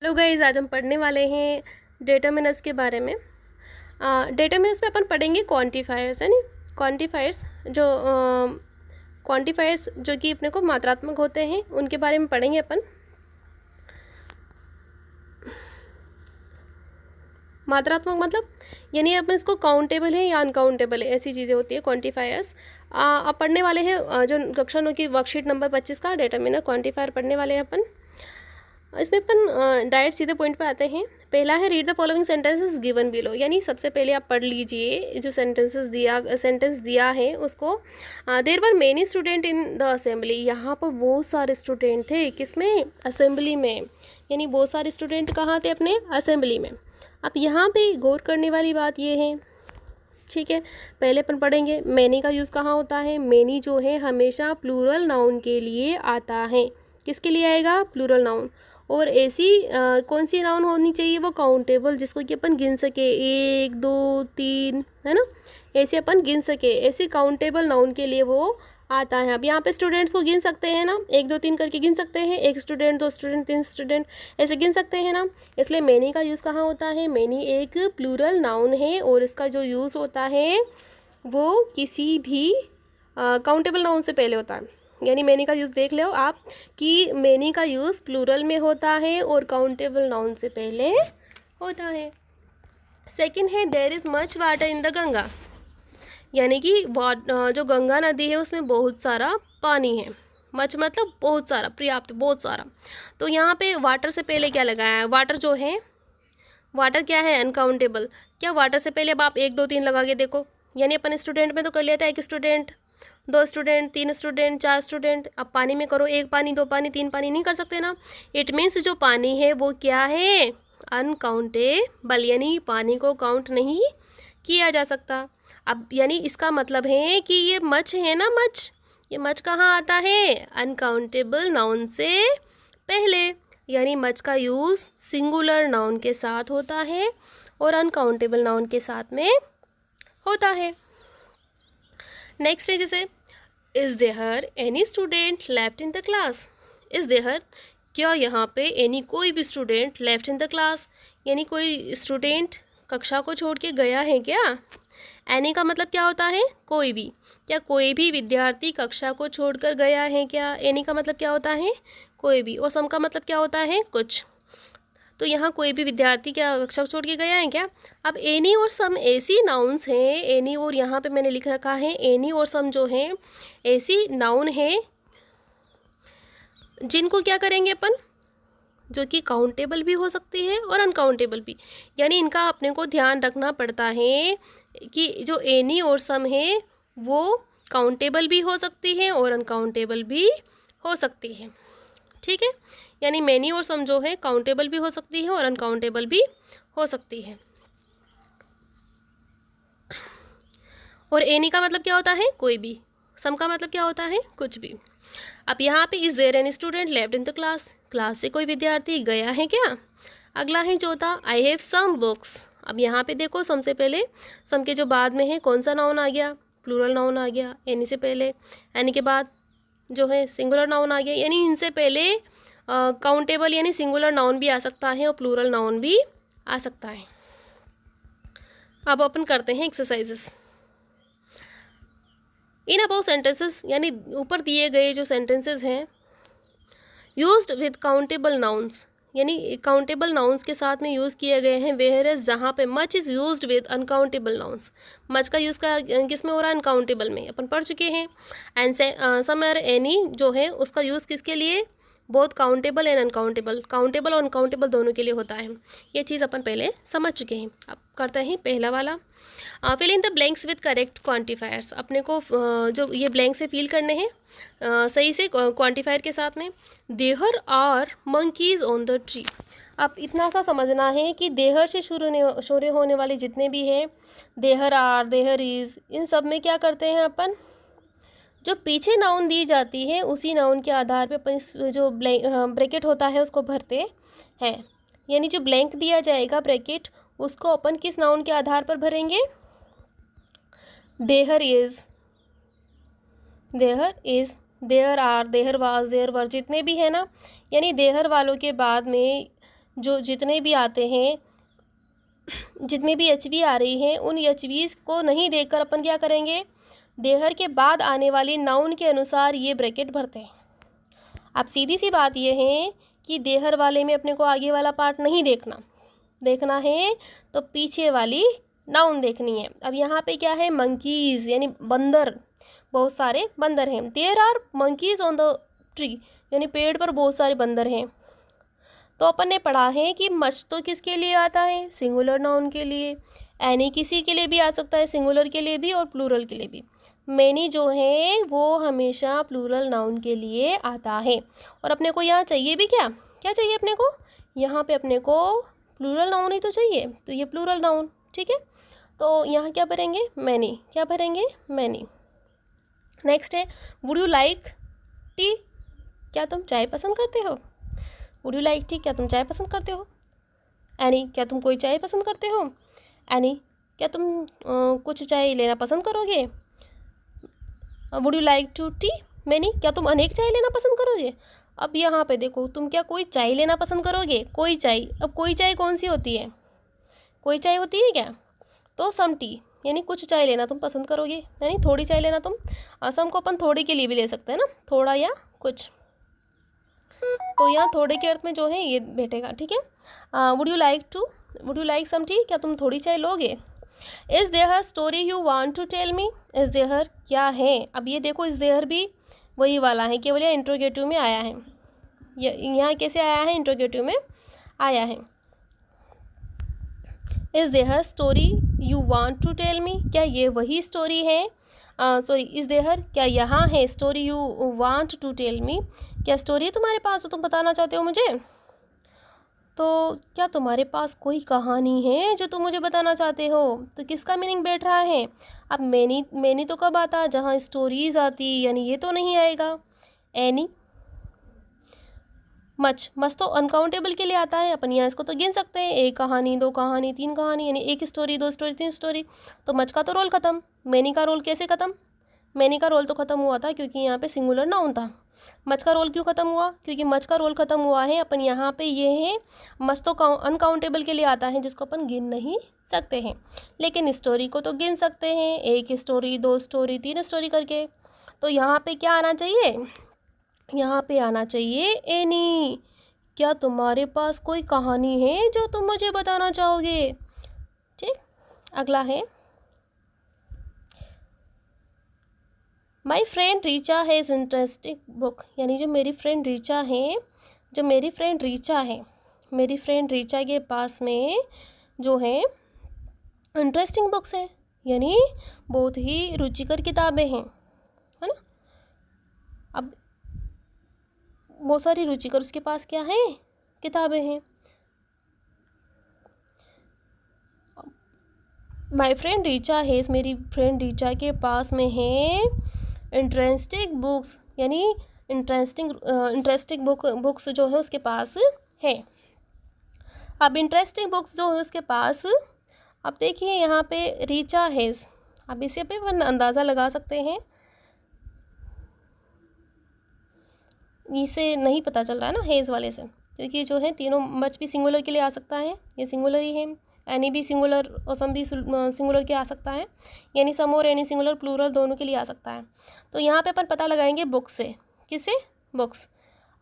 Hello guys, आज हम पढ़ने वाले हैं डेटर्मिनर्स के बारे में। डेटर्मिनर्स में अपन पढ़ेंगे क्वांटिफायर्स, है नी। क्वांटिफायर्स जो कि अपने को मात्रात्मक होते हैं, उनके बारे में पढ़ेंगे अपन। मात्रात्मक मतलब यानी अपन इसको काउंटेबल है या अनकाउंटेबल है, ऐसी चीज़ें होती है क्वांटिफायर्स। अब पढ़ने वाले हैं जो कक्षा 9 की वर्कशीट नंबर 25 का डेटर्मिनर क्वांटिफायर पढ़ने वाले हैं अपन। इसमें अपन डायरेक्ट सीधे पॉइंट पे आते हैं। पहला है read the following sentences given below, यानी सबसे पहले आप पढ़ लीजिए जो सेंटेंस दिया है उसको। There were many student in the assembly, यहाँ पर बहुत सारे स्टूडेंट थे, किसमें? असेंबली में। यानी बहुत सारे स्टूडेंट कहाँ थे? अपने असेंबली में। अब यहाँ पे गौर करने वाली बात ये है, ठीक है, पहले अपन पढ़ेंगे मैनी का यूज़ कहाँ होता है। मैनी जो है हमेशा प्लूरल नाउन के लिए आता है। किसके लिए आएगा? Plural noun. और ऐसी कौन सी नाउन होनी चाहिए? वो काउंटेबल, जिसको कि अपन गिन सके, 1 2 3, है ना, ऐसे अपन गिन सके। ऐसी काउंटेबल नाउन के लिए वो आता है। अब यहाँ पे स्टूडेंट्स को गिन सकते हैं ना, 1 2 3 करके गिन सकते हैं, 1 स्टूडेंट 2 स्टूडेंट 3 स्टूडेंट, ऐसे गिन सकते हैं ना। इसलिए मैनी का यूज़ कहाँ होता है? मैनी एक प्लूरल नाउन है और इसका जो यूज़ होता है वो किसी भी काउंटेबल नाउन से पहले होता है। यानी मैनी का यूज़ देख लो आप कि मैनी का यूज़ प्लूरल में होता है और काउंटेबल नाउन से पहले होता है। सेकंड है there is much water in the Ganga, यानी कि जो गंगा नदी है उसमें बहुत सारा पानी है। मच मतलब बहुत सारा, पर्याप्त, बहुत सारा। तो यहाँ पे वाटर से पहले क्या लगाया है? वाटर जो है, वाटर क्या है? अनकाउंटेबल। क्या वाटर से पहले अब आप 1 2 3 लगा के देखो, यानी अपन स्टूडेंट में तो कर लेते हैं 1 स्टूडेंट 2 स्टूडेंट 3 स्टूडेंट 4 स्टूडेंट। अब पानी में करो 1 पानी 2 पानी 3 पानी, नहीं कर सकते ना। इट मीन्स जो पानी है वो क्या है? अनकाउंटेबल, यानी पानी को काउंट नहीं किया जा सकता। अब यानी इसका मतलब है कि ये मच है ना, मच, ये मच कहाँ आता है? अनकाउंटेबल नाउन से पहले। यानी मच का यूज़ सिंगुलर नाउन के साथ होता है और अनकाउंटेबल नाउन के साथ में होता है। नेक्स्ट है जैसे is there any student left in the class. Is there, क्या यहाँ पे एनी, कोई भी student, left in the class यानी कोई स्टूडेंट कक्षा को छोड़ के गया है क्या? एनी का मतलब क्या होता है? कोई भी। क्या कोई भी विद्यार्थी कक्षा को छोड़कर गया है क्या? एनी का मतलब क्या होता है? कोई भी। और सम का मतलब क्या होता है? कुछ। तो यहाँ कोई भी विद्यार्थी क्या कक्षा छोड़ के गया है क्या? अब एनी और सम ऐसी नाउन्स हैं, एनी और यहाँ पे मैंने लिख रखा है एनी और सम जो हैं ऐसी नाउन है जिनको क्या करेंगे अपन, जो कि काउंटेबल भी हो सकती है और अनकाउंटेबल भी। यानी इनका अपने को ध्यान रखना पड़ता है कि जो एनी और सम है वो काउंटेबल भी हो सकती है और अनकाउंटेबल भी हो सकती है, ठीक है। यानी मैनी और सम जो है काउंटेबल भी हो सकती है और अनकाउंटेबल भी हो सकती है। और एनी का मतलब क्या होता है? कोई भी। सम का मतलब क्या होता है? कुछ भी। अब यहाँ पे is there any student left in the class, class से कोई विद्यार्थी गया है क्या? अगला है चौथा, आई हैव सम बुक्स। अब यहाँ पे देखो सम से पहले, सम के जो बाद में है कौन सा नाउन आ गया? प्लूरल नाउन आ गया। एनी से पहले, एनी के बाद जो है सिंगुलर नाउन आ गया। यानी इनसे पहले काउंटेबल यानी सिंगुलर नाउन भी आ सकता है और प्लूरल नाउन भी आ सकता है। अब अपन करते हैं एक्सरसाइजेस। इन अबव सेंटेंसेस, यानी ऊपर दिए गए जो सेंटेंसेस हैं, यूज्ड विद काउंटेबल नाउन्स, यानी काउंटेबल नाउन्स के साथ में यूज़ किए गए हैं। वेयरएज जहाँ पे much is used with uncountable nouns, much का यूज़ का किस में हो रहा है? अनकाउंटेबल में, अपन पढ़ चुके हैं। एंड सम और एनी जो है उसका यूज़ किसके लिए? Both countable and uncountable, countable और अनकाउंटेबल दोनों के लिए होता है। ये चीज़ अपन पहले समझ चुके हैं। अब करते हैं पहला वाला, fill in the blanks with correct quantifiers. अपने को जो ये ब्लैंक से फिल करने हैं सही से क्वांटिफायर के साथ में। There are monkeys on the tree. अब इतना सा समझना है कि देहर से शुरू होने वाले जितने भी हैं, देहर आर, देहर इज़, इन सब में क्या करते हैं अपन, जो पीछे नाउन दी जाती है उसी नाउन के आधार पे अपन इस जो ब्रैकेट होता है उसको भरते हैं। यानी जो ब्लैंक दिया जाएगा ब्रैकेट, उसको अपन किस नाउन के आधार पर भरेंगे? There is, there is, there are, there was, there were, जितने भी है ना, यानी देहर वालों के बाद में जो जितने भी आते हैं, जितनी भी एचवी आ रही हैं, उन एचवीज़ को नहीं देखकर अपन क्या करेंगे, देहर के बाद आने वाली नाउन के अनुसार ये ब्रैकेट भरते हैं। अब सीधी सी बात ये है कि देहर वाले में अपने को आगे वाला पार्ट नहीं देखना है तो पीछे वाली नाउन देखनी है। अब यहाँ पे क्या है, मंकीज़ यानी बंदर, बहुत सारे बंदर हैं। There are monkeys on the tree, यानी पेड़ पर बहुत सारे बंदर हैं। तो अपन ने पढ़ा है कि मच तो किसके लिए आता है, सिंगुलर नाउन के लिए। एनी किसी के लिए भी आ सकता है, सिंगुलर के लिए भी और प्लूरल के लिए भी। मैनी जो है वो हमेशा प्लूरल नाउन के लिए आता है। और अपने को यहाँ चाहिए भी क्या चाहिए अपने को, यहाँ पे अपने को प्लूरल नाउन ही तो चाहिए, तो ये प्लूरल नाउन, ठीक है। तो यहाँ क्या भरेंगे, मैनी, क्या भरेंगे, मैनी। नेक्स्ट है, वुड यू लाइक टी, क्या तुम चाय पसंद करते हो। वुड यू लाइक टी, क्या तुम चाय पसंद करते हो। एनी, क्या तुम कोई चाय पसंद करते हो। एनी, क्या तुम कुछ चाय लेना पसंद करोगे। Would you like to tea many, क्या तुम अनेक चाय लेना पसंद करोगे। अब यहाँ पे देखो, तुम क्या कोई चाय लेना पसंद करोगे, कोई चाय। अब कोई चाय कौन सी होती है, कोई चाय होती है क्या, तो सम टी, यानी कुछ चाय लेना तुम पसंद करोगे, यानी थोड़ी चाय लेना तुम। सम को अपन थोड़ी के लिए भी ले सकते हैं ना, थोड़ा या कुछ, तो यहाँ थोड़े के अर्थ में जो है ये बैठेगा, ठीक है। Would you like some tea, क्या तुम थोड़ी चाय लोगे। Is there story you want to tell me, is there क्या है। अब ये देखो, इज़ देयर भी वही वाला है, केवल यह इंट्रोगेटिव में आया है। यहाँ कैसे आया है, इंट्रोगेटिव में आया है। Is there story you want to tell me, क्या ये वही स्टोरी है, सॉरी, इज़ देयर क्या यहाँ है, story you want to tell me, क्या स्टोरी तुम्हारे पास हो, तुम बताना चाहते हो मुझे। तो क्या तुम्हारे पास कोई कहानी है जो तुम मुझे बताना चाहते हो, तो किसका मीनिंग बैठ रहा है। अब मैनी तो कब आता, जहाँ स्टोरीज आती, यानी ये तो नहीं आएगा। एनी, मच तो अनकाउंटेबल के लिए आता है, अपन यहाँ इसको तो गिन सकते हैं, एक कहानी, दो कहानी, तीन कहानी, यानी एक स्टोरी, दो स्टोरी, तीन स्टोरी। तो मच का तो रोल ख़त्म, मैनी का रोल कैसे ख़त्म, मैनी का रोल तो ख़त्म हुआ था क्योंकि यहाँ पे सिंगुलर नाउन था। मच का रोल क्यों ख़त्म हुआ, क्योंकि मच का रोल ख़त्म हुआ है, अपन यहाँ पे ये है, मच तो अनकाउंटेबल के लिए आता है जिसको अपन गिन नहीं सकते हैं, लेकिन स्टोरी को तो गिन सकते हैं, एक स्टोरी, दो स्टोरी, तीन स्टोरी करके। तो यहाँ पे क्या आना चाहिए, यहाँ पे आना चाहिए एनी, क्या तुम्हारे पास कोई कहानी है जो तुम मुझे बताना चाहोगे। ठीक, अगला है, my friend Richa has interesting book, यानी जो मेरी फ्रेंड रीचा है, मेरी फ्रेंड रीचा के पास में जो है इंटरेस्टिंग बुक्स है, यानी बहुत ही रुचिकर किताबें हैं, है ना। अब बहुत सारी रुचिकर उसके पास क्या है, किताबें हैं। माई फ्रेंड रीचा हैज़, मेरी फ्रेंड रीचा के पास में है इंटरेस्टिंग बुक्स, यानी इंटरेस्टिंग बुक्स जो है उसके पास है। अब इंटरेस्टिंग बुक्स जो है उसके पास, अब देखिए यहाँ पे रीचा हैज़, अब इसे पे अपन अंदाज़ा लगा सकते हैं, इसे नहीं पता चल रहा है ना हेज़ वाले से, क्योंकि जो है तीनों मच भी सिंगुलर के लिए आ सकता है, ये सिंगुलर ही है, एनी भी सिंगुलर और सम भी सिंगुलर के आ सकता है, यानी सम और एनी सिंगुलर प्लूरल दोनों के लिए आ सकता है। तो यहाँ पे अपन पता लगाएंगे बुक्स से, किससे, बुक्स।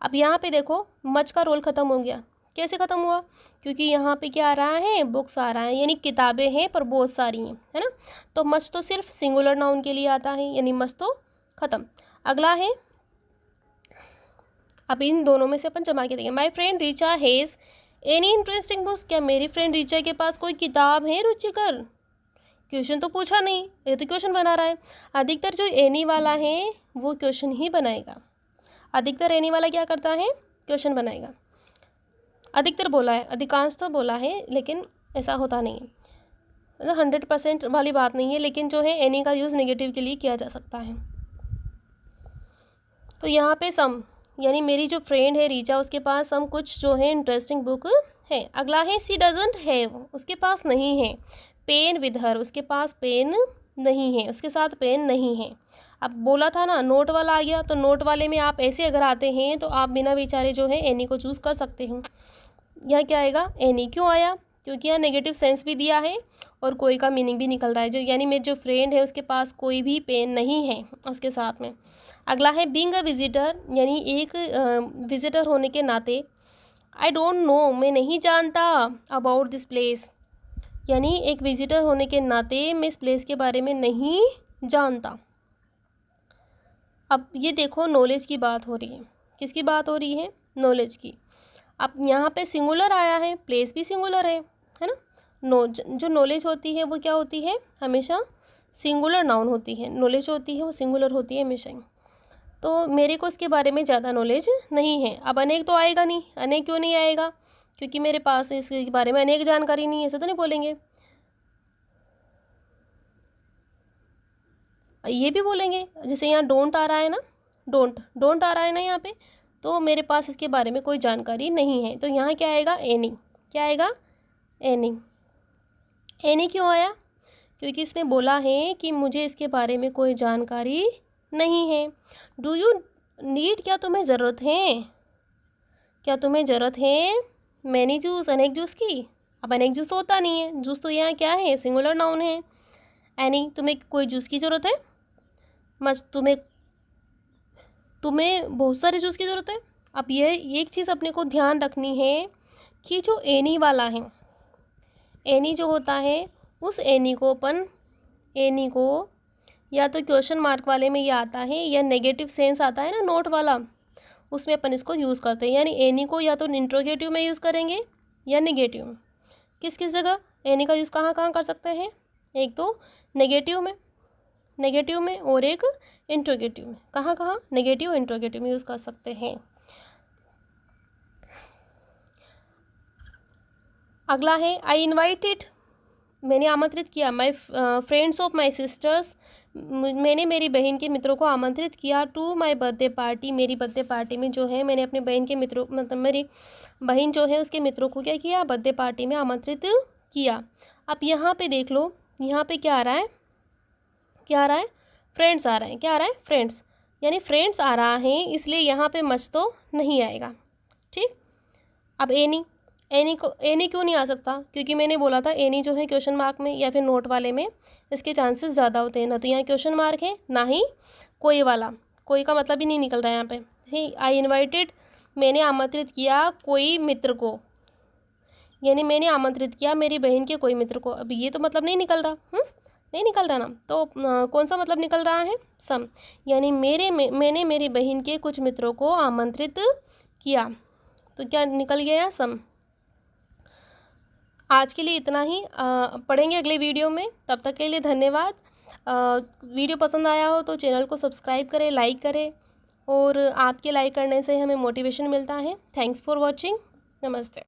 अब यहाँ पे देखो मच का रोल ख़त्म हो गया, कैसे ख़त्म हुआ, क्योंकि यहाँ पे क्या आ रहा है, बुक्स आ रहा है, यानी किताबें हैं पर बहुत सारी हैं, है ना। तो मच तो सिर्फ सिंगुलर नाउन के लिए आता है, यानी मच तो ख़त्म। अगला है, अब इन दोनों में से अपन जमा के देंगे, my friend Richa has any interesting books, क्या मेरी फ्रेंड रीचा के पास कोई किताब है रुचिकर। क्वेश्चन तो पूछा नहीं, ये तो क्वेश्चन बना रहा है। अधिकतर जो एनी वाला है वो क्वेश्चन ही बनाएगा, अधिकतर एनी वाला क्या करता है, क्वेश्चन बनाएगा। अधिकतर बोला है, अधिकांश तो बोला है, लेकिन ऐसा होता नहीं है, मतलब 100% वाली बात नहीं है, लेकिन जो है एनी का यूज़ नेगेटिव के लिए किया जा सकता है। तो यहाँ पे सम, यानी मेरी जो फ्रेंड है रीचा, उसके पास सम कुछ जो है इंटरेस्टिंग बुक है। अगला है, सी डजंट हैव, उसके पास नहीं है, पेन विद हर, उसके पास पेन नहीं है, उसके साथ पेन नहीं है। अब बोला था ना नोट वाला आ गया, तो नोट वाले में आप ऐसे अगर आते हैं तो आप बिना विचारे जो है एनी को चूज़ कर सकते हो, यहाँ क्या आएगा, एनी। क्यों आया, क्योंकि यहाँ नेगेटिव सेंस भी दिया है और कोई का मीनिंग भी निकल रहा है, जो यानी मेरे जो फ्रेंड है उसके पास कोई भी पेन नहीं है उसके साथ में। अगला है बीइंग अ विजिटर, यानी एक विजिटर होने के नाते। आई डोंट नो, मैं नहीं जानता, अबाउट दिस प्लेस, यानी एक विजिटर होने के नाते मैं इस प्लेस के बारे में नहीं जानता। अब ये देखो नॉलेज की बात हो रही है, किसकी बात हो रही है, नॉलेज की। अब यहाँ पे सिंगुलर आया है, प्लेस भी सिंगुलर है ना। जो नॉलेज होती है वो क्या होती है, हमेशा सिंगुलर नाउन होती है। नॉलेज होती है वो सिंगुलर होती है हमेशा ही। तो मेरे को इसके बारे में ज़्यादा नॉलेज नहीं है। अब अनेक तो आएगा नहीं, अनेक क्यों नहीं आएगा, क्योंकि मेरे पास इसके बारे में अनेक जानकारी नहीं है, ऐसा तो नहीं बोलेंगे। ये भी बोलेंगे, जैसे यहाँ डोंट आ रहा है ना, डोंट आ रहा है ना यहाँ पे, तो मेरे पास इसके बारे में कोई जानकारी नहीं है। तो यहाँ क्या आएगा, एनी। क्या आएगा, एनी। एनी क्यों आया, क्योंकि इसने बोला है कि मुझे इसके बारे में कोई जानकारी नहीं है। डू यू नीड, क्या तुम्हें ज़रूरत है, क्या तुम्हें ज़रूरत है मैनी जूस, अनेक जूस की। अब अनेक जूस तो होता नहीं है, जूस तो यहाँ क्या है, सिंगुलर नाउन है। एनी, तुम्हें कोई जूस की ज़रूरत है, मस्त तुम्हें बहुत सारे जूस की ज़रूरत है। अब ये एक चीज़ अपने को ध्यान रखनी है कि जो एनी वाला है, एनी जो होता है, उस एनी को या तो क्वेश्चन मार्क वाले में ये आता है, या नेगेटिव सेंस आता है ना नोट वाला, उसमें अपन इसको यूज़ करते हैं। यानी एनी को या तो इंट्रोगेटिव में यूज़ करेंगे या नेगेटिव में। किस किस जगह एनी का यूज़ कहाँ कहाँ कर सकते हैं, एक तो नेगेटिव में और एक इंट्रोगेटिव में। कहाँ कहाँ, नेगेटिव इंट्रोगेटिव में यूज़ कर सकते हैं। अगला है आई इनवाइटेड, मैंने आमंत्रित किया। My friends of my sisters, मैंने मेरी बहन के मित्रों को आमंत्रित किया। टू माई बर्थडे पार्टी, मेरी बर्थडे पार्टी में जो है मैंने अपने बहन के मित्रों, मतलब मेरी बहन जो है उसके मित्रों को क्या किया, बर्थडे पार्टी में आमंत्रित किया। अब यहाँ पे देख लो, यहाँ पे क्या आ रहा है, फ्रेंड्स आ रहा है। क्या आ रहा है, फ्रेंड्स, यानी फ्रेंड्स आ रहा है, इसलिए यहाँ पे मच तो नहीं आएगा। ठीक। अब एनी क्यों नहीं आ सकता, क्योंकि मैंने बोला था एनी जो है क्वेश्चन मार्क में या फिर नोट वाले में इसके चांसेस ज़्यादा होते हैं। ना तो यहाँ क्वेश्चन मार्क है, ना ही कोई वाला, कोई का मतलब ही नहीं निकल रहा है यहाँ पे। ठीक। आई इनवाइटेड, मैंने आमंत्रित किया कोई मित्र को, यानी मैंने आमंत्रित किया मेरी बहन के कोई मित्र को। अब ये तो मतलब नहीं निकल रहा, नहीं निकल रहा ना, तो कौन सा मतलब निकल रहा है, सम, यानी मैंने मेरी बहन के कुछ मित्रों को आमंत्रित किया, तो क्या निकल गया, सम। आज के लिए इतना ही, पढ़ेंगे अगले वीडियो में। तब तक के लिए धन्यवाद। वीडियो पसंद आया हो तो चैनल को सब्सक्राइब करें, लाइक करें, और आपके लाइक करने से हमें मोटिवेशन मिलता है। Thanks for watching. नमस्ते।